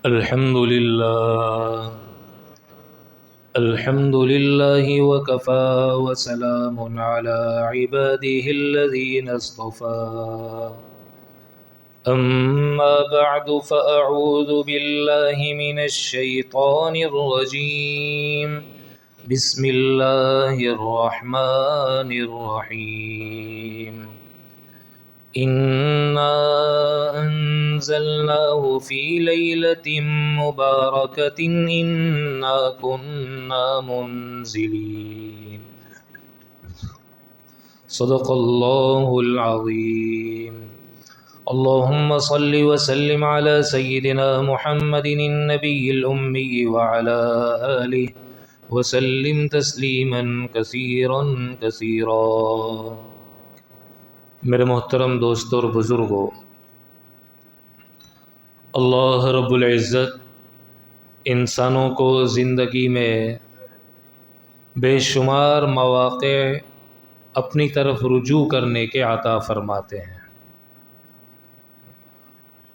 الحمد لله وكفى وسلام على عباده الذين اصطفى أما بعد فأعوذ بالله من الشيطان الرجيم بسم الله الرحمن الرحيم إنا أنزلناه في ليلة مباركة إنا كنا منزلين صدق الله العظيم اللهم صل وسلم على سيدنا محمد النبي الأمي وعلى آله وسلم تسليما كثيرا كثيرا۔ میرے محترم دوستوں اور بزرگوں، اللہ رب العزت انسانوں کو زندگی میں بے شمار مواقع اپنی طرف رجوع کرنے کے عطا فرماتے ہیں،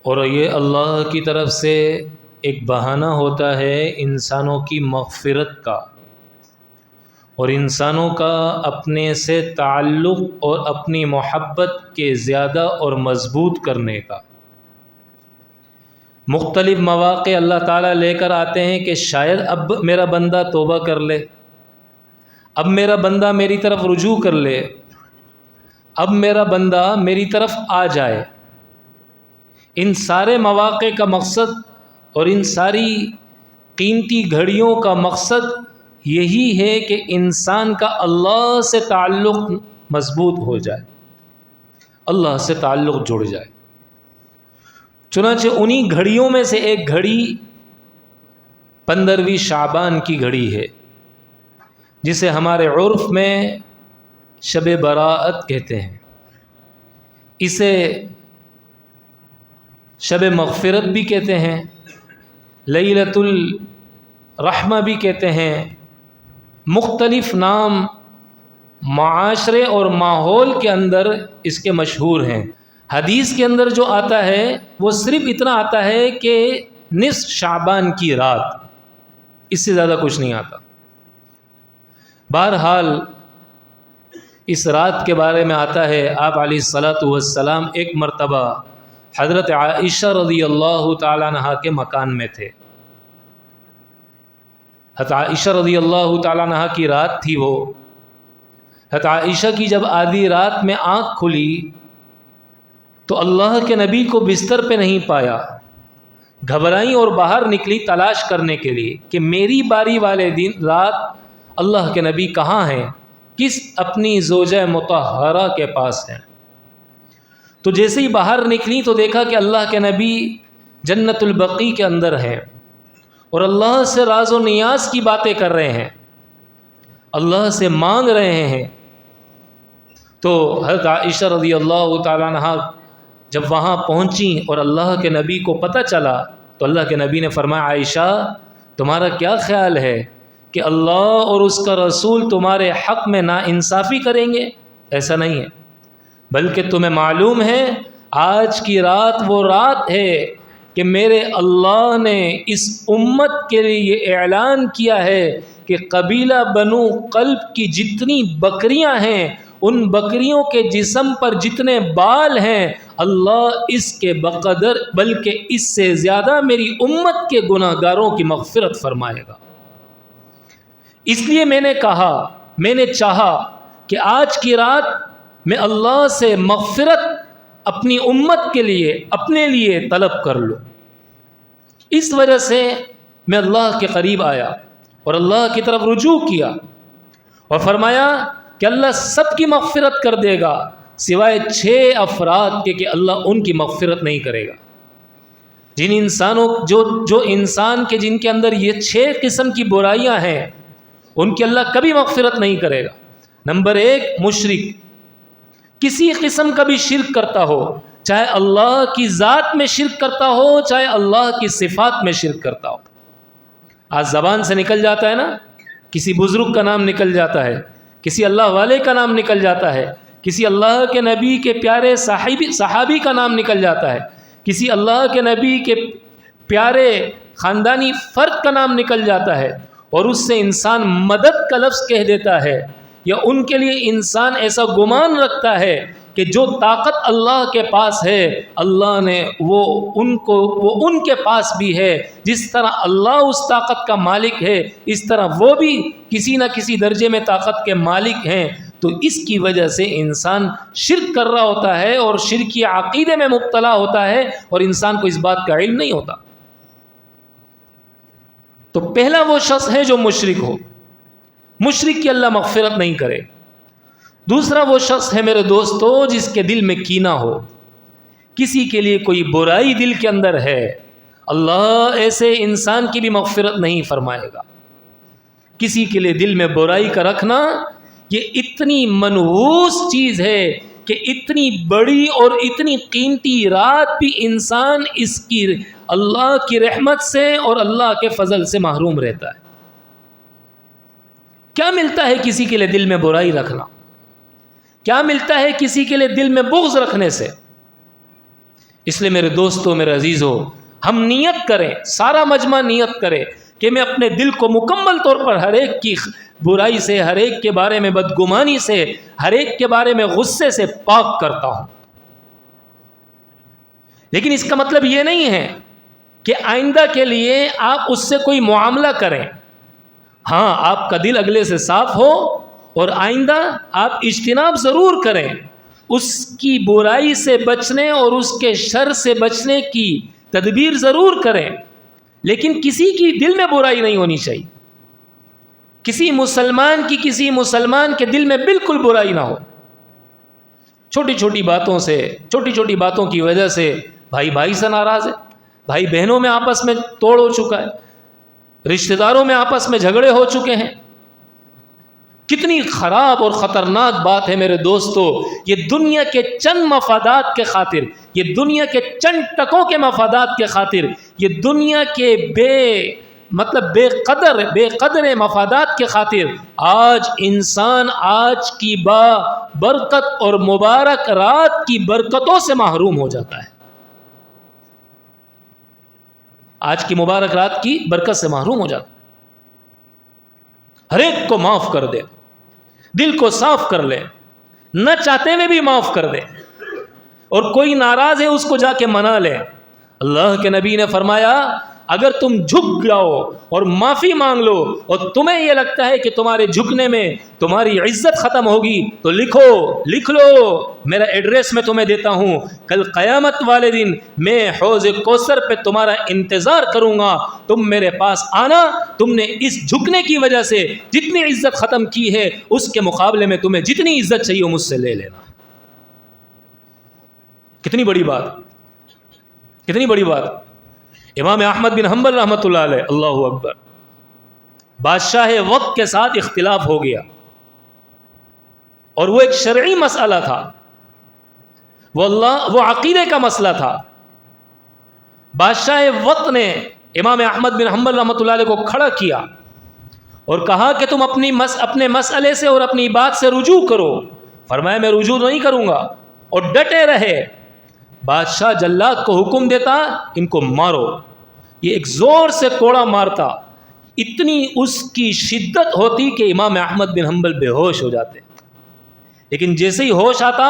اور یہ اللہ کی طرف سے ایک بہانہ ہوتا ہے انسانوں کی مغفرت کا اور انسانوں کا اپنے سے تعلق اور اپنی محبت کے زیادہ اور مضبوط کرنے کا۔ مختلف مواقع اللہ تعالیٰ لے کر آتے ہیں کہ شاید اب میرا بندہ توبہ کر لے، اب میرا بندہ میری طرف رجوع کر لے، اب میرا بندہ میری طرف آ جائے۔ ان سارے مواقع کا مقصد اور ان ساری قیمتی گھڑیوں کا مقصد یہی ہے کہ انسان کا اللہ سے تعلق مضبوط ہو جائے، اللہ سے تعلق جڑ جائے۔ چنانچہ انہی گھڑیوں میں سے ایک گھڑی 15ویں شعبان کی گھڑی ہے، جسے ہمارے عرف میں شب براءت کہتے ہیں، اسے شب مغفرت بھی کہتے ہیں، لیلۃ الرحمہ بھی کہتے ہیں، مختلف نام معاشرے اور ماحول کے اندر اس کے مشہور ہیں۔ حدیث کے اندر جو آتا ہے وہ صرف اتنا آتا ہے کہ نصف شعبان کی رات، اس سے زیادہ کچھ نہیں آتا۔ بہرحال اس رات کے بارے میں آتا ہے، آپ علیہ الصلاۃ والسلام ایک مرتبہ حضرت عائشہ رضی اللہ تعالیٰ عنہا کے مکان میں تھے۔ حضرت عائشہ رضی اللہ تعالیٰ عنہا کی رات تھی وہ۔ حضرت عائشہ کی جب آدھی رات میں آنکھ کھلی تو اللہ کے نبی کو بستر پہ نہیں پایا، گھبرائیں اور باہر نکلی تلاش کرنے کے لیے کہ میری باری والے دن رات اللہ کے نبی کہاں ہیں، کس اپنی زوجہ مطہرہ کے پاس ہیں۔ تو جیسے ہی باہر نکلی تو دیکھا کہ اللہ کے نبی جنت البقیع کے اندر ہیں اور اللہ سے راز و نیاز کی باتیں کر رہے ہیں، اللہ سے مانگ رہے ہیں۔ تو حضرت عائشہ رضی اللہ تعالیٰ عنہا جب وہاں پہنچیں اور اللہ کے نبی کو پتہ چلا تو اللہ کے نبی نے فرمایا، عائشہ تمہارا کیا خیال ہے کہ اللہ اور اس کا رسول تمہارے حق میں ناانصافی کریں گے؟ ایسا نہیں ہے، بلکہ تمہیں معلوم ہے آج کی رات وہ رات ہے کہ میرے اللہ نے اس امت کے لیے یہ اعلان کیا ہے کہ قبیلہ بنو قلب کی جتنی بکریاں ہیں، ان بکریوں کے جسم پر جتنے بال ہیں، اللہ اس کے بقدر بلکہ اس سے زیادہ میری امت کے گناہ گاروں کی مغفرت فرمائے گا۔ اس لیے میں نے کہا، میں نے چاہا کہ آج کی رات میں اللہ سے مغفرت اپنی امت کے لیے اپنے لیے طلب کر لوں۔ اس وجہ سے میں اللہ کے قریب آیا اور اللہ کی طرف رجوع کیا اور فرمایا کہ اللہ سب کی مغفرت کر دے گا سوائے 6 افراد کے کہ اللہ ان کی مغفرت نہیں کرے گا۔ جن انسانوں جو انسان کے جن کے اندر یہ 6 قسم کی برائیاں ہیں ان کی اللہ کبھی مغفرت نہیں کرے گا۔ نمبر 1، مشرک، کسی قسم کا بھی شرک کرتا ہو، چاہے اللہ کی ذات میں شرک کرتا ہو، چاہے اللہ کی صفات میں شرک کرتا ہو۔ آج زبان سے نکل جاتا ہے نا، کسی بزرگ کا نام نکل جاتا ہے، کسی اللہ والے کا نام نکل جاتا ہے، کسی اللہ کے نبی کے پیارے صحابی کا نام نکل جاتا ہے، کسی اللہ کے نبی کے پیارے خاندانی فرد کا نام نکل جاتا ہے اور اس سے انسان مدد کا لفظ کہہ دیتا ہے، یا ان کے لیے انسان ایسا گمان رکھتا ہے کہ جو طاقت اللہ کے پاس ہے اللہ نے وہ ان کے پاس بھی ہے، جس طرح اللہ اس طاقت کا مالک ہے اس طرح وہ بھی کسی نہ کسی درجے میں طاقت کے مالک ہیں، تو اس کی وجہ سے انسان شرک کر رہا ہوتا ہے اور شرکی عقیدے میں مبتلا ہوتا ہے اور انسان کو اس بات کا علم نہیں ہوتا۔ تو پہلا وہ شخص ہے جو مشرک ہو، مشرک کی اللہ مغفرت نہیں کرے۔ دوسرا وہ شخص ہے میرے دوستو جس کے دل میں کینہ ہو، کسی کے لیے کوئی برائی دل کے اندر ہے، اللہ ایسے انسان کی بھی مغفرت نہیں فرمائے گا۔ کسی کے لیے دل میں برائی کا رکھنا یہ اتنی منحوس چیز ہے کہ اتنی بڑی اور اتنی قیمتی رات بھی انسان اس کی اللہ کی رحمت سے اور اللہ کے فضل سے محروم رہتا ہے۔ کیا ملتا ہے کسی کے لیے دل میں برائی رکھنا؟ کیا ملتا ہے کسی کے لیے دل میں بغض رکھنے سے؟ اس لیے میرے دوستو، میرے عزیزو، ہم نیت کریں، سارا مجمع نیت کرے کہ میں اپنے دل کو مکمل طور پر ہر ایک کی برائی سے، ہر ایک کے بارے میں بدگمانی سے، ہر ایک کے بارے میں غصے سے پاک کرتا ہوں۔ لیکن اس کا مطلب یہ نہیں ہے کہ آئندہ کے لیے آپ اس سے کوئی معاملہ کریں۔ ہاں، آپ کا دل اگلے سے صاف ہو اور آئندہ آپ اجتناب ضرور کریں، اس کی برائی سے بچنے اور اس کے شر سے بچنے کی تدبیر ضرور کریں، لیکن کسی کی دل میں برائی نہیں ہونی چاہیے۔ کسی مسلمان کے دل میں بالکل برائی نہ ہو۔ چھوٹی چھوٹی باتوں کی وجہ سے بھائی سے ناراض ہے، بھائی بہنوں میں آپس میں توڑ ہو چکا ہے، رشتہ داروں میں آپس میں جھگڑے ہو چکے ہیں۔ کتنی خراب اور خطرناک بات ہے میرے دوستو، یہ دنیا کے چند مفادات کے خاطر، یہ دنیا کے چند ٹکوں کے مفادات کے خاطر، یہ دنیا کے بے قدر مفادات کے خاطر آج انسان آج کی برکت اور مبارک رات کی برکتوں سے محروم ہو جاتا ہے۔ آج کی مبارک رات کی برکت سے محروم ہو جاتا ہے۔ ہر ایک کو معاف کر دے، دل کو صاف کر لے، نہ چاہتے ہوئے بھی معاف کر دے، اور کوئی ناراض ہے اس کو جا کے منا لے۔ اللہ کے نبی نے فرمایا اگر تم جھک جاؤ اور معافی مانگ لو اور تمہیں یہ لگتا ہے کہ تمہارے جھکنے میں تمہاری عزت ختم ہوگی تو لکھ لو میرا ایڈریس میں تمہیں دیتا ہوں، کل قیامت والے دن میں حوض کوثر پہ تمہارا انتظار کروں گا، تم میرے پاس آنا، تم نے اس جھکنے کی وجہ سے جتنی عزت ختم کی ہے اس کے مقابلے میں تمہیں جتنی عزت چاہیے مجھ سے لے لینا۔ کتنی بڑی بات، کتنی بڑی بات۔ امام احمد بن حنبل رحمۃ اللہ علیہ، اللہ اکبر، بادشاہ وقت کے ساتھ اختلاف ہو گیا اور وہ ایک شرعی مسئلہ تھا، وہ عقیدے کا مسئلہ تھا۔ بادشاہ وقت نے امام احمد بن حنبل رحمۃ اللہ علیہ کو کھڑا کیا اور کہا کہ تم اپنے مسئلے سے اور اپنی بات سے رجوع کرو۔ فرمایا میں رجوع نہیں کروں گا، اور ڈٹے رہے۔ بادشاہ جلاد کو حکم دیتا ان کو مارو، یہ ایک زور سے کوڑا مارتا، اتنی اس کی شدت ہوتی کہ امام احمد بن حنبل بے ہوش ہو جاتے، لیکن جیسے ہی ہوش آتا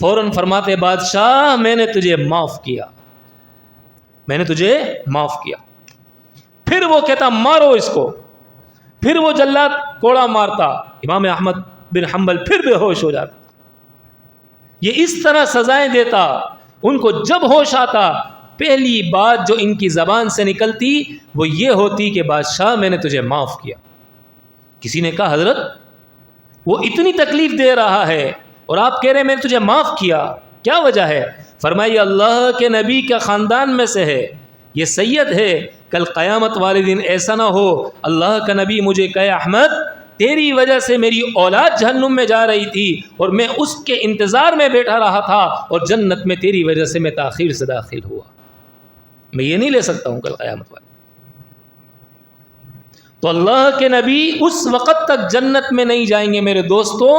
فوراً فرماتے بادشاہ میں نے تجھے معاف کیا، میں نے تجھے معاف کیا۔ پھر وہ کہتا مارو اس کو، پھر وہ جلاد کوڑا مارتا، امام احمد بن حنبل پھر بے ہوش ہو جاتا۔ یہ اس طرح سزائیں دیتا، ان کو جب ہوش آتا پہلی بات جو ان کی زبان سے نکلتی وہ یہ ہوتی کہ بادشاہ میں نے تجھے معاف کیا۔ کسی نے کہا حضرت وہ اتنی تکلیف دے رہا ہے اور آپ کہہ رہے ہیں میں نے تجھے معاف کیا، کیا وجہ ہے؟ فرمایا اللہ کے نبی کے خاندان میں سے ہے، یہ سید ہے، کل قیامت والے دن ایسا نہ ہو اللہ کا نبی مجھے کہے احمد تیری وجہ سے میری اولاد جہنم میں جا رہی تھی اور میں اس کے انتظار میں بیٹھا رہا تھا اور جنت میں تیری وجہ سے میں تاخیر سے داخل ہوا، میں یہ نہیں لے سکتا ہوں کل قیامت والے۔ تو اللہ کے نبی اس وقت تک جنت میں نہیں جائیں گے میرے دوستوں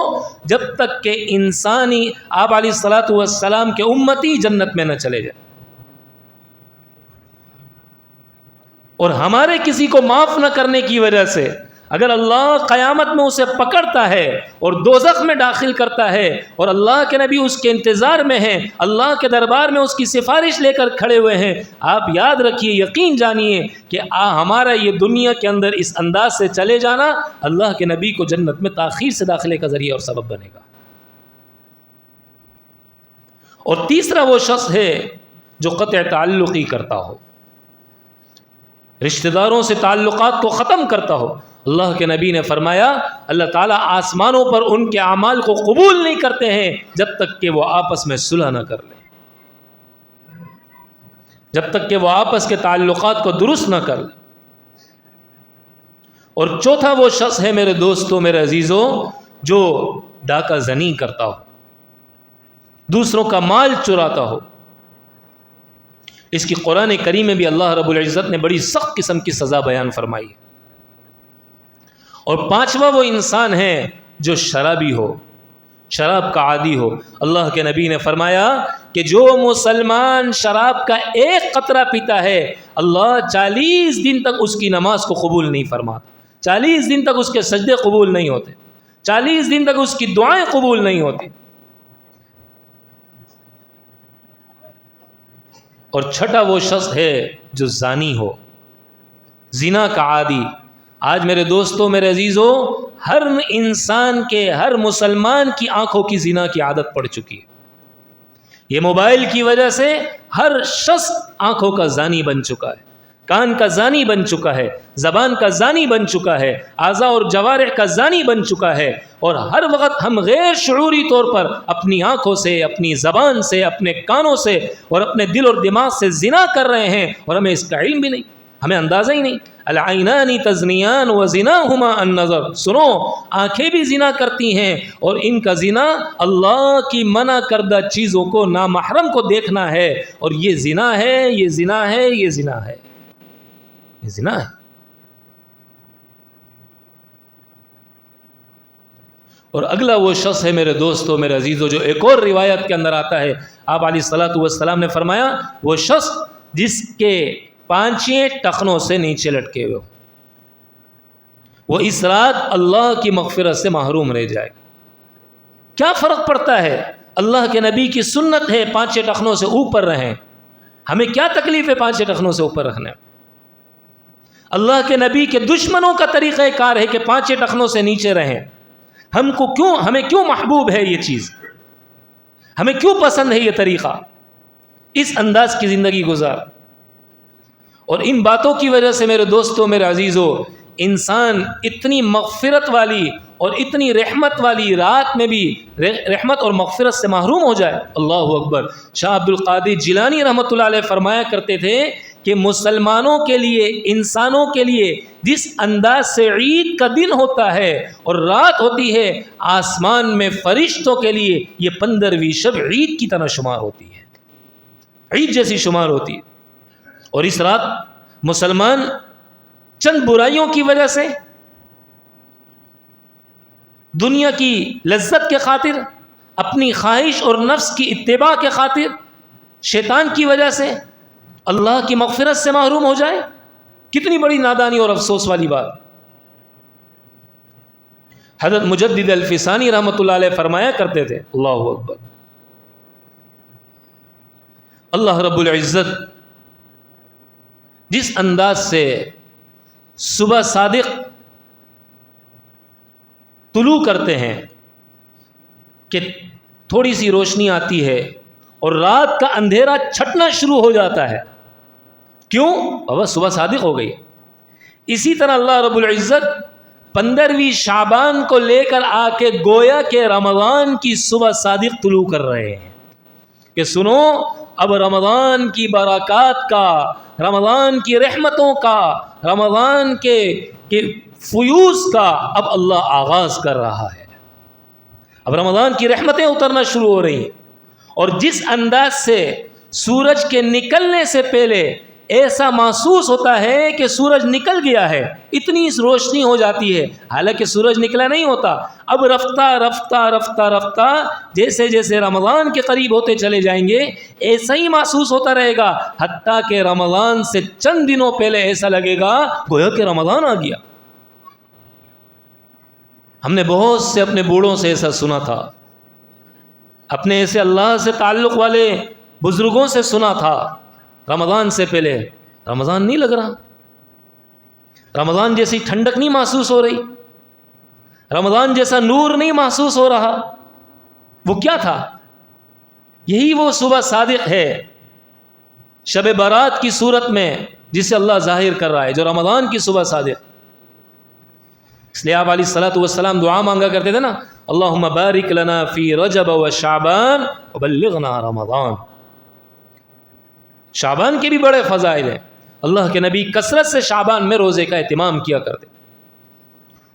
جب تک کہ انسانی آپ علیہ الصلاۃ والسلام کے امتی جنت میں نہ چلے جائیں۔ اور ہمارے کسی کو معاف نہ کرنے کی وجہ سے اگر اللہ قیامت میں اسے پکڑتا ہے اور دوزخ میں داخل کرتا ہے اور اللہ کے نبی اس کے انتظار میں ہیں، اللہ کے دربار میں اس کی سفارش لے کر کھڑے ہوئے ہیں، آپ یاد رکھیے، یقین جانیے کہ ہمارا یہ دنیا کے اندر اس انداز سے چلے جانا اللہ کے نبی کو جنت میں تاخیر سے داخلے کا ذریعہ اور سبب بنے گا۔ اور تیسرا وہ شخص ہے جو قطع تعلقی کرتا ہو، رشتہ داروں سے تعلقات کو ختم کرتا ہو۔ اللہ کے نبی نے فرمایا اللہ تعالیٰ آسمانوں پر ان کے اعمال کو قبول نہیں کرتے ہیں جب تک کہ وہ آپس میں صلح نہ کر لیں، جب تک کہ وہ آپس کے تعلقات کو درست نہ کر لیں۔ اور چوتھا وہ شخص ہے میرے دوستوں، میرے عزیزوں، جو ڈاکہ زنی کرتا ہو، دوسروں کا مال چراتا ہو۔ اس کی قرآن کریم میں بھی اللہ رب العزت نے بڑی سخت قسم کی سزا بیان فرمائی ہے۔ اور پانچواں وہ انسان ہے جو شرابی ہو، شراب کا عادی ہو۔ اللہ کے نبی نے فرمایا کہ جو مسلمان شراب کا ایک قطرہ پیتا ہے اللہ 40 دن تک اس کی نماز کو قبول نہیں فرماتا، 40 دن تک اس کے سجدے قبول نہیں ہوتے، 40 دن تک اس کی دعائیں قبول نہیں ہوتی۔ اور چھٹا وہ شخص ہے جو زانی ہو، زنا کا عادی۔ آج میرے دوستوں، میرے عزیزوں، ہر انسان کے، ہر مسلمان کی آنکھوں کی زنا کی عادت پڑ چکی ہے۔ یہ موبائل کی وجہ سے ہر شخص آنکھوں کا زانی بن چکا ہے، کان کا زانی بن چکا ہے، زبان کا زانی بن چکا ہے، اعضاء اور جوارح کا زانی بن چکا ہے۔ اور ہر وقت ہم غیر شعوری طور پر اپنی آنکھوں سے، اپنی زبان سے، اپنے کانوں سے اور اپنے دل اور دماغ سے زنا کر رہے ہیں اور ہمیں اس کا علم بھی نہیں، ہمیں اندازہ ہی نہیں۔ العینان تزنیان وزناہما النظر، سنو، آنکھیں بھی زنا کرتی ہیں اور ان کا زنا اللہ کی منع کردہ چیزوں کو، نامحرم کو دیکھنا ہے، اور یہ زنا ہے، یہ زنا ہے، یہ زنا ہے، یہ زنا ہے۔ اور اگلا وہ شخص ہے میرے دوستو، میرے عزیزو، جو ایک اور روایت کے اندر آتا ہے، آپ علیہ الصلوۃ والسلام نے فرمایا وہ شخص جس کے پانچیں ٹخنوں سے نیچے لٹکے ہوئے، وہ اس رات اللہ کی مغفرت سے محروم رہ جائے گا۔ کیا فرق پڑتا ہے؟ اللہ کے نبی کی سنت ہے پانچیں ٹخنوں سے اوپر رہیں، ہمیں کیا تکلیف ہے پانچیں ٹخنوں سے اوپر رکھنے؟ اللہ کے نبی کے دشمنوں کا طریقہ کار ہے کہ پانچیں ٹخنوں سے نیچے رہیں۔ ہمیں کیوں محبوب ہے یہ چیز؟ ہمیں کیوں پسند ہے یہ طریقہ؟ اس انداز کی زندگی گزار۔ اور ان باتوں کی وجہ سے میرے دوستوں، میرے عزیزوں، انسان اتنی مغفرت والی اور اتنی رحمت والی رات میں بھی رحمت اور مغفرت سے محروم ہو جائے۔ اللہ اکبر۔ شاہ عبد القادر جیلانی رحمۃ اللہ علیہ فرمایا کرتے تھے کہ مسلمانوں کے لیے، انسانوں کے لیے جس انداز سے عید کا دن ہوتا ہے اور رات ہوتی ہے، آسمان میں فرشتوں کے لیے یہ 15ویں شب عید کی طرح شمار ہوتی ہے، عید جیسی شمار ہوتی ہے۔ اور اس رات مسلمان چند برائیوں کی وجہ سے، دنیا کی لذت کے خاطر، اپنی خواہش اور نفس کی اتباع کے خاطر، شیطان کی وجہ سے اللہ کی مغفرت سے محروم ہو جائے، کتنی بڑی نادانی اور افسوس والی بات۔ حضرت مجدد الفسانی رحمۃ اللہ علیہ فرمایا کرتے تھے، اللہ اکبر، اللہ رب العزت جس انداز سے صبح صادق طلوع کرتے ہیں کہ تھوڑی سی روشنی آتی ہے اور رات کا اندھیرا چھٹنا شروع ہو جاتا ہے، کیوں؟ بابا صبح صادق ہو گئی۔ اسی طرح اللہ رب العزت 15ویں شعبان کو لے کر آ کے گویا کہ رمضان کی صبح صادق طلوع کر رہے ہیں کہ سنو، اب رمضان کی برکات کا، رمضان کی رحمتوں کا، رمضان کے فیوز کا اب اللہ آغاز کر رہا ہے، اب رمضان کی رحمتیں اترنا شروع ہو رہی ہیں۔ اور جس انداز سے سورج کے نکلنے سے پہلے ایسا محسوس ہوتا ہے کہ سورج نکل گیا ہے، اتنی روشنی ہو جاتی ہے، حالانکہ سورج نکلا نہیں ہوتا۔ اب رفتہ رفتہ رفتہ رفتہ جیسے جیسے رمضان کے قریب ہوتے چلے جائیں گے ایسا ہی محسوس ہوتا رہے گا، حتیٰ کہ رمضان سے چند دنوں پہلے ایسا لگے گا گویا کہ رمضان آ گیا۔ ہم نے بہت سے اپنے بوڑھوں سے ایسا سنا تھا، اپنے ایسے اللہ سے تعلق والے بزرگوں سے سنا تھا، رمضان سے پہلے رمضان نہیں لگ رہا، رمضان جیسی ٹھنڈک نہیں محسوس ہو رہی، رمضان جیسا نور نہیں محسوس ہو رہا۔ وہ کیا تھا؟ یہی وہ صبح صادق ہے شب برات کی صورت میں جسے اللہ ظاہر کر رہا ہے، جو رمضان کی صبح صادق۔ اس لیے آپ علیہ الصلوۃ والسلام دعا مانگا کرتے تھے نا، اللہم بارک لنا فی رجب و شعبان وبلغنا رمضان۔ شعبان کے بھی بڑے فضائل ہیں، اللہ کے نبی کثرت سے شعبان میں روزے کا اہتمام کیا کرتے،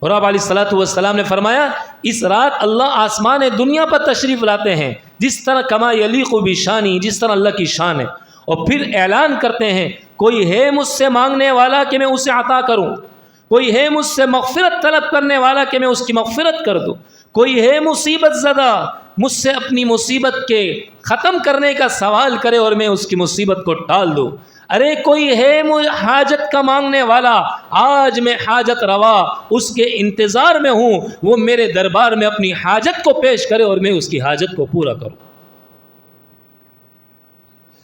اور آپ علیہ الصلوۃ والسلام نے فرمایا اس رات اللہ آسمان دنیا پر تشریف لاتے ہیں جس طرح کما یلیق بشانی، جس طرح اللہ کی شان ہے، اور پھر اعلان کرتے ہیں کوئی ہے مجھ سے مانگنے والا کہ میں اسے عطا کروں، کوئی ہے مجھ سے مغفرت طلب کرنے والا کہ میں اس کی مغفرت کر دوں، کوئی ہے مصیبت زدہ مجھ سے اپنی مصیبت کے ختم کرنے کا سوال کرے اور میں اس کی مصیبت کو ٹال دوں۔ ارے کوئی ہے حاجت کا مانگنے والا، آج میں حاجت روا اس کے انتظار میں ہوں، وہ میرے دربار میں اپنی حاجت کو پیش کرے اور میں اس کی حاجت کو پورا کروں۔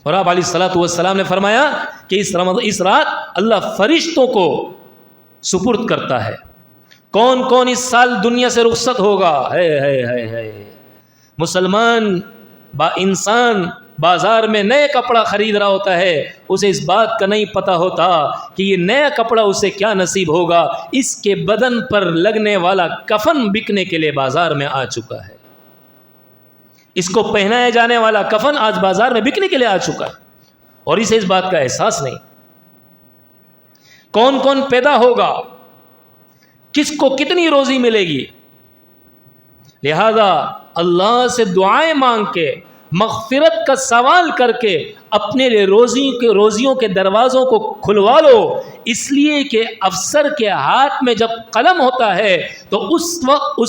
اور آپ علیہ الصلوۃ والسلام نے فرمایا کہ اس رات اللہ فرشتوں کو سپرد کرتا ہے، کون کون اس سال دنیا سے رخصت ہوگا؟ ہے مسلمان انسان بازار میں نئے کپڑا خرید رہا ہوتا ہے، اسے اس بات کا نہیں پتہ ہوتا کہ یہ نیا کپڑا اسے کیا نصیب ہوگا، اس کے بدن پر لگنے والا کفن بکنے کے لیے بازار میں آ چکا ہے، اس کو پہنایا جانے والا کفن آج بازار میں بکنے کے لیے آ چکا ہے، اور اسے اس بات کا احساس نہیں۔ کون کون پیدا ہوگا، کس کو کتنی روزی ملے گی، لہذا اللہ سے دعائیں مانگ کے مغفرت کا سوال کر کے اپنے لیے روزیوں کے دروازوں کو کھلوا لو، اس لیے کہ افسر کے ہاتھ میں جب قلم ہوتا ہے تو اس وقت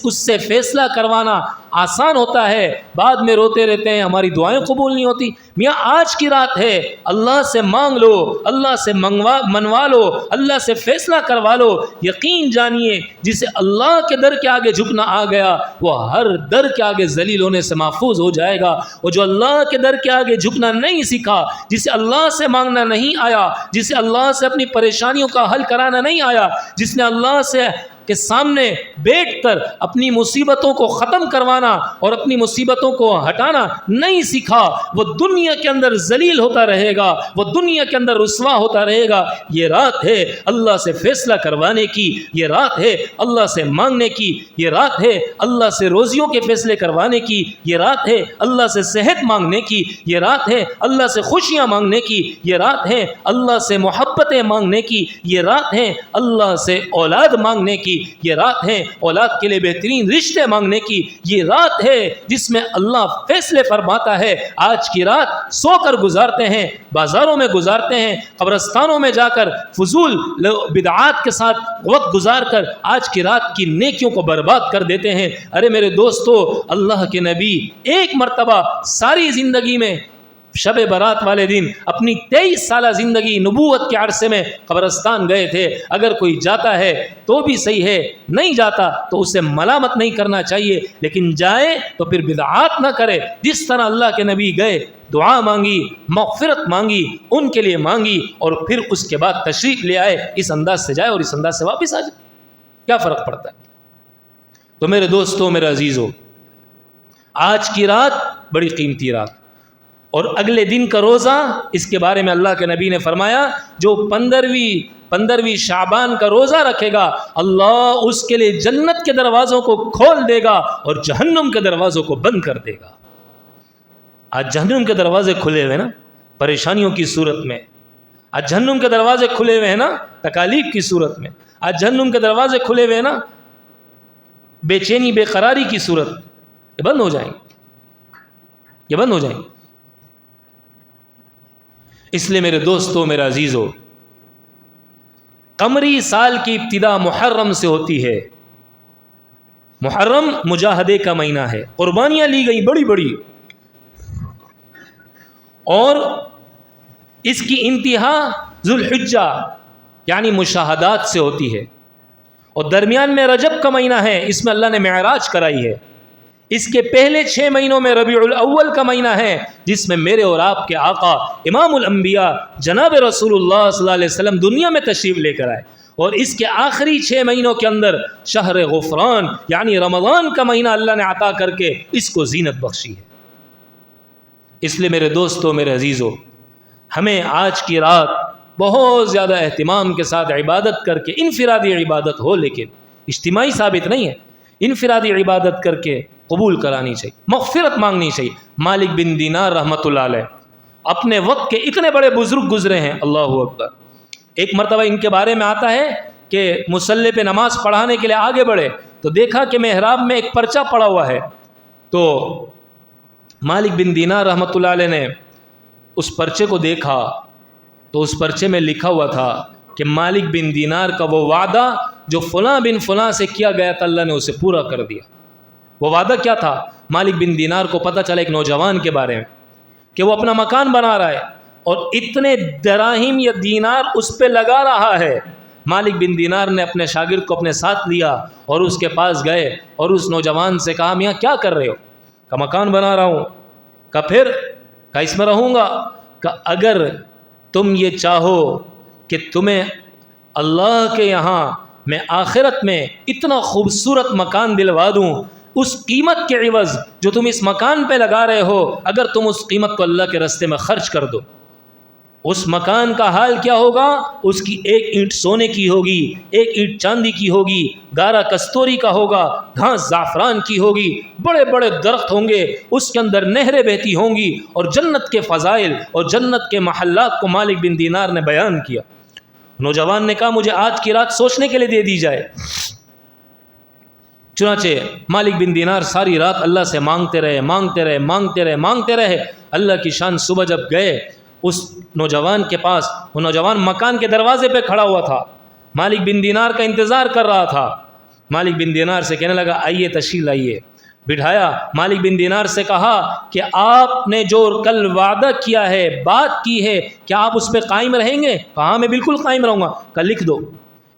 اس سے فیصلہ کروانا آسان ہوتا ہے، بعد میں روتے رہتے ہیں ہماری دعائیں قبول نہیں ہوتی۔ میاں آج کی رات ہے، اللہ سے مانگ لو، اللہ سے منوا لو، اللہ سے فیصلہ کروا لو، یقین جانیے جسے اللہ کے در کے آگے جھکنا آ گیا وہ ہر در کے آگے ذلیل ہونے سے محفوظ ہو جائے گا، اور جو اللہ کے در کے آگے جھکنا نہیں سیکھا، جسے اللہ سے مانگنا نہیں آیا، جسے اللہ سے اپنی پریشانیوں کا حل کرانا نہیں آیا، جس نے اللہ سے کے سامنے بیٹھ کر اپنی مصیبتوں کو ختم کروانا اور اپنی مصیبتوں کو ہٹانا نہیں سیکھا، وہ دنیا کے اندر ذلیل ہوتا رہے گا، وہ دنیا کے اندر رسوا ہوتا رہے گا۔ یہ رات ہے اللہ سے فیصلہ کروانے کی، یہ رات ہے اللہ سے مانگنے کی، یہ رات ہے اللہ سے روزیوں کے فیصلے کروانے کی، یہ رات ہے اللہ سے صحت مانگنے کی، یہ رات ہے اللہ سے خوشیاں مانگنے کی، یہ رات ہے اللہ سے محبتیں مانگنے کی، یہ رات ہے اللہ سے اولاد مانگنے کی، یہ رات ہے اولاد کے لیے بہترین رشتے مانگنے کی، یہ رات ہے جس میں اللہ فیصلے فرماتا ہے۔ آج کی رات سو کر گزارتے ہیں، بازاروں میں گزارتے ہیں، قبرستانوں میں جا کر فضول بدعات کے ساتھ وقت گزار کر آج کی رات کی نیکیوں کو برباد کر دیتے ہیں۔ ارے میرے دوستو، اللہ کے نبی ایک مرتبہ ساری زندگی میں شب برات والے دن اپنی 23 سالہ زندگی نبوت کے عرصے میں قبرستان گئے تھے۔ اگر کوئی جاتا ہے تو بھی صحیح ہے، نہیں جاتا تو اسے ملامت نہیں کرنا چاہیے، لیکن جائے تو پھر بدعات نہ کرے۔ جس طرح اللہ کے نبی گئے، دعا مانگی، مغفرت مانگی، ان کے لیے مانگی، اور پھر اس کے بعد تشریف لے آئے، اس انداز سے جائے اور اس انداز سے واپس آ جائے، کیا فرق پڑتا ہے؟ تو میرے دوستوں، میرے عزیزوں، آج کی رات بڑی قیمتی رات، اور اگلے دن کا روزہ، اس کے بارے میں اللہ کے نبی نے فرمایا جو 15ویں شعبان کا روزہ رکھے گا، اللہ اس کے لیے جنت کے دروازوں کو کھول دے گا اور جہنم کے دروازوں کو بند کر دے گا۔ آج جہنم کے دروازے کھلے ہوئے نا پریشانیوں کی صورت میں، آج جہنم کے دروازے کھلے ہوئے ہیں نا تکالیف کی صورت میں، آج جہنم کے دروازے کھلے ہوئے ہیں نا بے چینی بے قراری کی صورت، یہ بند ہو جائیں گے، یہ بند ہو جائیں گے۔ اس لیے میرے دوستو، میرے عزیزو، قمری سال کی ابتدا محرم سے ہوتی ہے۔ محرم مجاہدے کا مہینہ ہے، قربانیاں لی گئی بڑی بڑی، اور اس کی انتہا ذوالحجہ یعنی مشاہدات سے ہوتی ہے، اور درمیان میں رجب کا مہینہ ہے، اس میں اللہ نے معراج کرائی ہے۔ اس کے پہلے 6 مہینوں میں ربیع الاول کا مہینہ ہے، جس میں میرے اور آپ کے آقا امام الانبیاء جناب رسول اللہ صلی اللہ علیہ وسلم دنیا میں تشریف لے کر آئے، اور اس کے آخری 6 مہینوں کے اندر شہر غفران یعنی رمضان کا مہینہ اللہ نے عطا کر کے اس کو زینت بخشی ہے۔ اس لیے میرے دوستو، میرے عزیزو، ہمیں آج کی رات بہت زیادہ اہتمام کے ساتھ عبادت کر کے، انفرادی عبادت ہو لیکن اجتماعی ثابت نہیں ہے، انفرادی عبادت کر کے قبول کرانی چاہیے، مغفرت مانگنی چاہیے۔ مالک بن دینار رحمۃ اللہ علیہ اپنے وقت کے اتنے بڑے بزرگ گزرے ہیں، اللہ اکبر۔ ایک مرتبہ ان کے بارے میں آتا ہے کہ مصلی پہ نماز پڑھانے کے لیے آگے بڑھے تو دیکھا کہ محراب میں ایک پرچہ پڑا ہوا ہے، تو مالک بن دینار رحمۃ اللہ علیہ نے اس پرچے کو دیکھا تو اس پرچے میں لکھا ہوا تھا کہ مالک بن دینار کا وہ وعدہ جو فلاں بن فلاں سے کیا گیا تھا، اللہ نے اسے پورا کر دیا۔ وہ وعدہ کیا تھا؟ مالک بن دینار کو پتہ چلا ایک نوجوان کے بارے میں کہ وہ اپنا مکان بنا رہا ہے اور اتنے دراہم یا دینار اس پہ لگا رہا ہے۔ مالک بن دینار نے اپنے شاگرد کو اپنے ساتھ لیا اور اس کے پاس گئے اور اس نوجوان سے کہا، میاں کیا کر رہے ہو؟ کہا مکان بنا رہا ہوں۔ کہا پھر؟ کہا اس میں رہوں گا۔ کہا اگر تم یہ چاہو کہ تمہیں اللہ کے یہاں میں آخرت میں اتنا خوبصورت مکان دلوا دوں، اس قیمت کے عوض جو تم اس مکان پہ لگا رہے ہو، اگر تم اس قیمت کو اللہ کے راستے میں خرچ کر دو، اس مکان کا حال کیا ہوگا؟ اس کی ایک اینٹ سونے کی ہوگی، ایک اینٹ چاندی کی ہوگی، گارا کستوری کا ہوگا، گھاس زعفران کی ہوگی، بڑے بڑے درخت ہوں گے، اس کے اندر نہریں بہتی ہوں گی، اور جنت کے فضائل اور جنت کے محلات کو مالک بن دینار نے بیان کیا۔ نوجوان نے کہا مجھے آج کی رات سوچنے کے لیے دے دی جائے۔ چنانچہ مالک بن دینار ساری رات اللہ سے مانگتے رہے۔ اللہ کی شان، صبح جب گئے اس نوجوان کے پاس، وہ نوجوان مکان کے دروازے پہ کھڑا ہوا تھا، مالک بن دینار کا انتظار کر رہا تھا۔ مالک بن دینار سے کہنے لگا آئیے تشریف لائیے۔ بٹھایا۔ مالک بن دینار سے کہا کہ آپ نے جو کل وعدہ کیا ہے، بات کی ہے، کیا آپ اس پہ قائم رہیں گے؟ کہا میں بالکل قائم رہوں گا۔ کہا لکھ دو،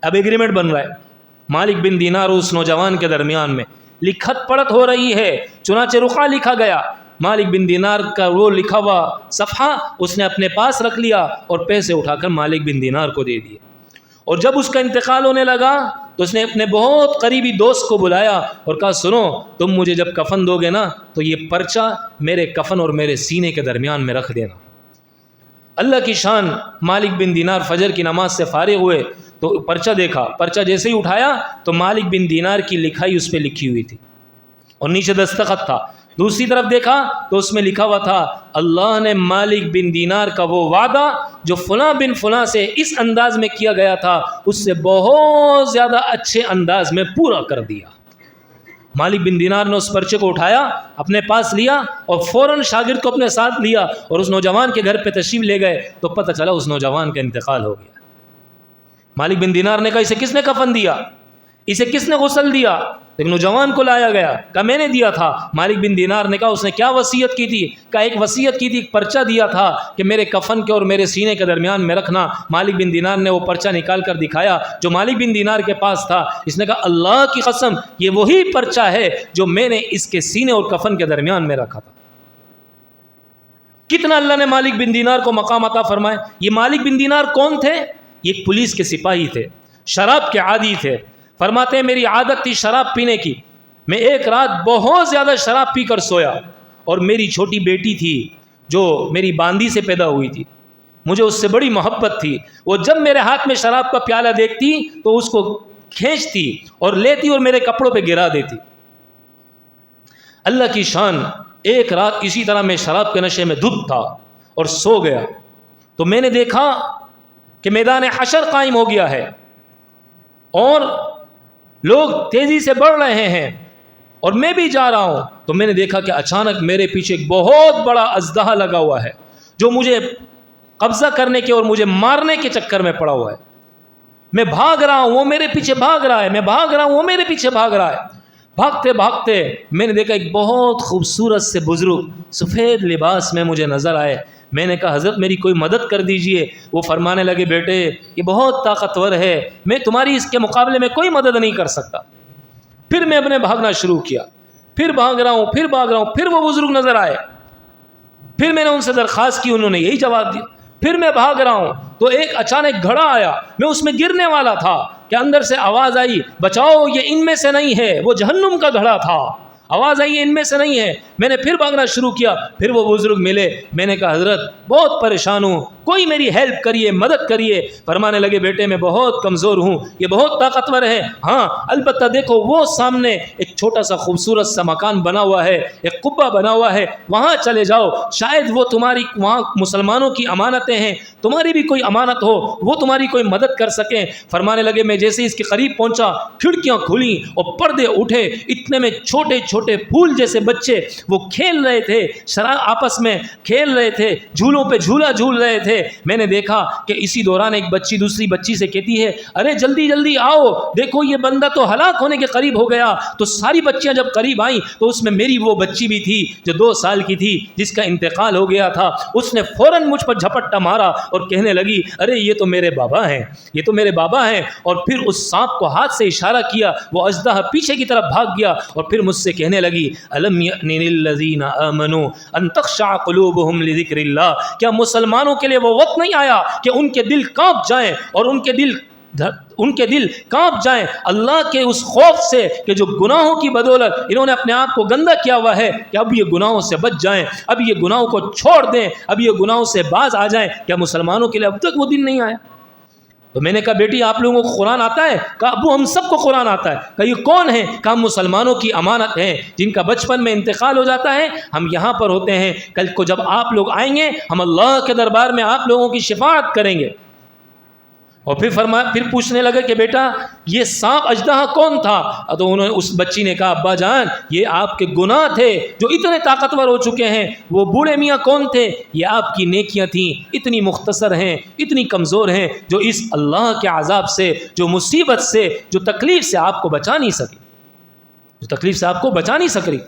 اب ایگریمنٹ بن رہا ہے۔ مالک بن دینار اس نوجوان کے درمیان میں لکھت پڑھت ہو رہی ہے، چنانچہ رخا لکھا گیا۔ مالک بن دینار کا وہ لکھا ہوا صفحہ اس نے اپنے پاس رکھ لیا اور پیسے اٹھا کر مالک بن دینار کو دے دیے۔ اور جب اس کا انتقال ہونے لگا تو اس نے اپنے بہت قریبی دوست کو بلایا اور کہا سنو، تم مجھے جب کفن دو گے نا تو یہ پرچہ میرے کفن اور میرے سینے کے درمیان میں رکھ دینا۔ اللہ کی شان، مالک بن دینار فجر کی نماز سے فارغ ہوئے تو پرچہ دیکھا، پرچہ جیسے ہی اٹھایا تو مالک بن دینار کی لکھائی اس پہ لکھی ہوئی تھی اور نیچے دستخط تھا۔ دوسری طرف دیکھا تو اس میں لکھا ہوا تھا اللہ نے مالک بن دینار کا وہ وعدہ جو فلاں بن فلاں سے اس انداز میں کیا گیا تھا، اس سے بہت زیادہ اچھے انداز میں پورا کر دیا۔ مالک بن دینار نے اس پرچے کو اٹھایا، اپنے پاس لیا اور فوراً شاگرد کو اپنے ساتھ لیا اور اس نوجوان کے گھر پہ تشریف لے گئے تو پتہ چلا اس نوجوان کا انتقال ہو گیا۔ مالک بن دینار نے کہا اسے کس نے کفن دیا، اسے کس نے غسل دیا؟ ایک نوجوان کو لایا گیا، کہا میں نے دیا تھا۔ مالک بن دینار نے کہا اس نے کیا وصیت کی تھی؟ کہا ایک وصیت کی تھی، ایک پرچہ دیا تھا کہ میرے کفن کے اور میرے سینے کے درمیان میں رکھنا۔ مالک بن دینار نے وہ پرچہ نکال کر دکھایا جو مالک بن دینار کے پاس تھا۔ اس نے کہا اللہ کی قسم یہ وہی پرچہ ہے جو میں نے اس کے سینے اور کفن کے درمیان میں رکھا تھا۔ کتنا اللہ نے مالک بن دینار کو مقام عطا فرمائے۔ یہ مالک بن دینار کون تھے؟ یہ ایک پولیس کے سپاہی تھے، شراب کے عادی تھے۔ فرماتے ہیں میری عادت تھی شراب پینے کی، میں ایک رات بہت زیادہ شراب پی کر سویا اور میری چھوٹی بیٹی تھی جو میری باندی سے پیدا ہوئی تھی، مجھے اس سے بڑی محبت تھی۔ وہ جب میرے ہاتھ میں شراب کا پیالہ دیکھتی تو اس کو کھینچتی اور لیتی اور میرے کپڑوں پہ گرا دیتی۔ اللہ کی شان، ایک رات اسی طرح میں شراب کے نشے میں دھت تھا اور سو گیا تو میں نے دیکھا کہ میدان حشر قائم ہو گیا ہے اور لوگ تیزی سے بڑھ رہے ہیں اور میں بھی جا رہا ہوں، تو میں نے دیکھا کہ اچانک میرے پیچھے ایک بہت بڑا اژدہا لگا ہوا ہے جو مجھے قبضہ کرنے کے اور مجھے مارنے کے چکر میں پڑا ہوا ہے. میں بھاگ رہا ہوں، وہ میرے پیچھے بھاگ رہا ہے، میں بھاگ رہا ہوں، وہ میرے پیچھے بھاگ رہا ہے. بھاگتے بھاگتے میں نے دیکھا ایک بہت خوبصورت سے بزرگ سفید لباس میں مجھے نظر آئے. میں نے کہا حضرت میری کوئی مدد کر دیجئے. وہ فرمانے لگے بیٹے یہ بہت طاقتور ہے، میں تمہاری اس کے مقابلے میں کوئی مدد نہیں کر سکتا. پھر میں اپنے بھاگنا شروع کیا، پھر بھاگ رہا ہوں، پھر بھاگ رہا ہوں، پھر وہ بزرگ نظر آئے. پھر میں نے ان سے درخواست کی، انہوں نے یہی جواب دیا. پھر میں بھاگ رہا ہوں تو ایک اچانک گھڑا آیا، میں اس میں گرنے والا تھا کہ اندر سے آواز آئی بچاؤ یہ ان میں سے نہیں ہے. وہ جہنم کا گھڑا تھا. آواز آئی ان میں سے نہیں ہے. میں نے پھر بھاگنا شروع کیا، پھر وہ بزرگ ملے. میں نے کہا حضرت بہت پریشان ہوں، کوئی میری ہیلپ کریے، مدد کریے. فرمانے لگے بیٹے میں بہت کمزور ہوں، یہ بہت طاقتور ہے. ہاں البتہ دیکھو وہ سامنے ایک چھوٹا سا خوبصورت سا مکان بنا ہوا ہے، ایک قبہ بنا ہوا ہے، وہاں چلے جاؤ، شاید وہ تمہاری وہاں مسلمانوں کی امانتیں ہیں، تمہاری بھی کوئی امانت ہو، وہ تمہاری کوئی مدد کر سکیں. فرمانے لگے میں جیسے ہی اس کے قریب پہنچا کھڑکیاں کھلیں اور پردے اٹھے. اتنے میں چھوٹے چھوٹے پھول جیسے بچے وہ کھیل رہے تھے، آپس میں کھیل رہے تھے، جھولوں پہ جھولا جھول رہے تھے. میں نے دیکھا کہ اسی دوران ایک بچی دوسری بچی سے کہتی ہے ارے جلدی جلدی آؤ، دیکھو یہ بندہ تو ہلاک ہونے کے قریب ہو گیا. تو ساری بچیاں جب قریب آئیں تو اس میں میری وہ بچی بھی تھی جو 2 سال کی تھی، جس کا انتقال ہو گیا تھا. اس نے فوراً مجھ پر جھپٹا مارا اور کہنے لگی ارے یہ تو میرے بابا ہیں، یہ تو میرے بابا ہیں. اور پھر اس سانپ کو ہاتھ سے اشارہ کیا، وہ اژدہا پیچھے کی طرف بھاگ گیا اور پھر مجھ سے کہنے لگی الم یأن للذین آمنوا ان تخشع قلوبهم لذکر اللہ. کیا مسلمانوں کے لیے وہ وقت نہیں آیا کہ ان کے دل کانپ جائیں اور ان کے دل کانپ جائیں اللہ کے اس خوف سے کہ جو گناہوں کی بدولت انہوں نے اپنے آپ کو گندا کیا ہوا ہے، کہ اب یہ گناہوں سے بچ جائیں، اب یہ گناہوں کو چھوڑ دیں، اب یہ گناہوں سے باز آ جائیں. کیا مسلمانوں کے لیے اب تک وہ دن نہیں آیا؟ تو میں نے کہا بیٹی آپ لوگوں کو قرآن آتا ہے؟ کہا ابو ہم سب کو قرآن آتا ہے. کہ یہ کون ہیں؟ کہ ہم مسلمانوں کی امانت ہیں جن کا بچپن میں انتقال ہو جاتا ہے، ہم یہاں پر ہوتے ہیں، کل کو جب آپ لوگ آئیں گے ہم اللہ کے دربار میں آپ لوگوں کی شفاعت کریں گے. اور پھر پوچھنے لگے کہ بیٹا یہ سانپ اژدہا کون تھا؟ تو انہوں نے اس بچی نے کہا ابا جان یہ آپ کے گناہ تھے جو اتنے طاقتور ہو چکے ہیں. وہ بوڑھے میاں کون تھے؟ یہ آپ کی نیکیاں تھیں، اتنی مختصر ہیں، اتنی کمزور ہیں، جو اس اللہ کے عذاب سے، جو مصیبت سے، جو تکلیف سے آپ کو بچا نہیں سکی، جو تکلیف سے آپ کو بچا نہیں سکی.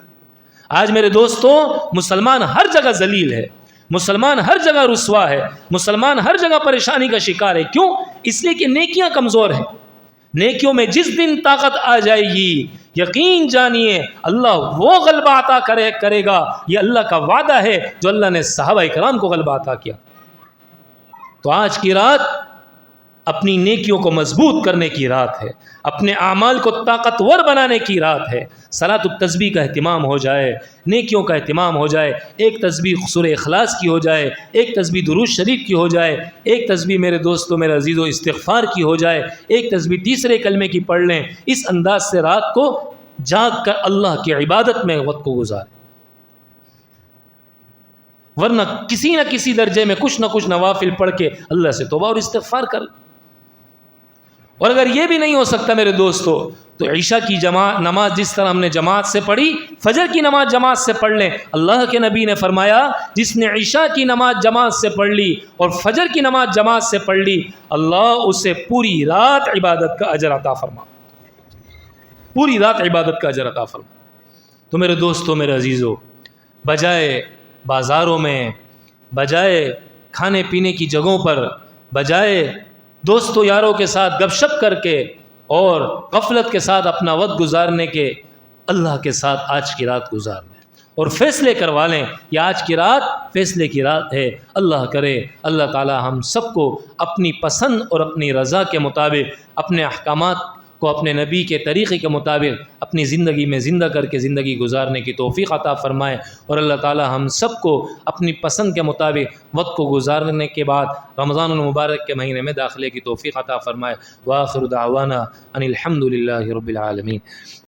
آج میرے دوستوں مسلمان ہر جگہ ذلیل ہے، مسلمان ہر جگہ رسوا ہے، مسلمان ہر جگہ پریشانی کا شکار ہے. کیوں؟ اس لیے کہ نیکیاں کمزور ہیں. نیکیوں میں جس دن طاقت آ جائے گی یقین جانیے اللہ وہ غلبہ عطا کرے گا. یہ اللہ کا وعدہ ہے جو اللہ نے صحابہ کرام کو غلبہ عطا کیا. تو آج کی رات اپنی نیکیوں کو مضبوط کرنے کی رات ہے، اپنے اعمال کو طاقتور بنانے کی رات ہے. صلاۃ التسبیح کا اہتمام ہو جائے، نیکیوں کا اہتمام ہو جائے. ایک تسبیح سورہ اخلاص کی ہو جائے، ایک تسبیح درود شریف کی ہو جائے، ایک تسبیح میرے دوستوں میرے عزیزو استغفار کی ہو جائے، ایک تسبیح تیسرے کلمے کی پڑھ لیں. اس انداز سے رات کو جاگ کر اللہ کی عبادت میں وقت کو گزاریں، ورنہ کسی نہ کسی درجے میں کچھ نہ کچھ نوافل پڑھ کے اللہ سے توبہ اور استغفار کر. اور اگر یہ بھی نہیں ہو سکتا میرے دوستو تو عشاء کی نماز جس طرح ہم نے جماعت سے پڑھی، فجر کی نماز جماعت سے پڑھ لیں. اللہ کے نبی نے فرمایا جس نے عشاء کی نماز جماعت سے پڑھ لی اور فجر کی نماز جماعت سے پڑھ لی، اللہ اسے پوری رات عبادت کا اجر عطا فرما، پوری رات عبادت کا اجر عطا فرما. تو میرے دوستو میرے عزیزو، بجائے بازاروں میں، بجائے کھانے پینے کی جگہوں پر، بجائے دوستوں یاروں کے ساتھ گپ شپ کر کے اور غفلت کے ساتھ اپنا وقت گزارنے کے، اللہ کے ساتھ آج کی رات گزار لیں اور فیصلے کروا لیں. یہ آج کی رات فیصلے کی رات ہے. اللہ کرے اللہ تعالی ہم سب کو اپنی پسند اور اپنی رضا کے مطابق اپنے احکامات کو اپنے نبی کے طریقے کے مطابق اپنی زندگی میں زندہ کر کے زندگی گزارنے کی توفیق عطا فرمائے. اور اللہ تعالی ہم سب کو اپنی پسند کے مطابق وقت کو گزارنے کے بعد رمضان المبارک کے مہینے میں داخلے کی توفیق عطا فرمائے. وآخر دعوانا ان الحمد للہ رب العالمین.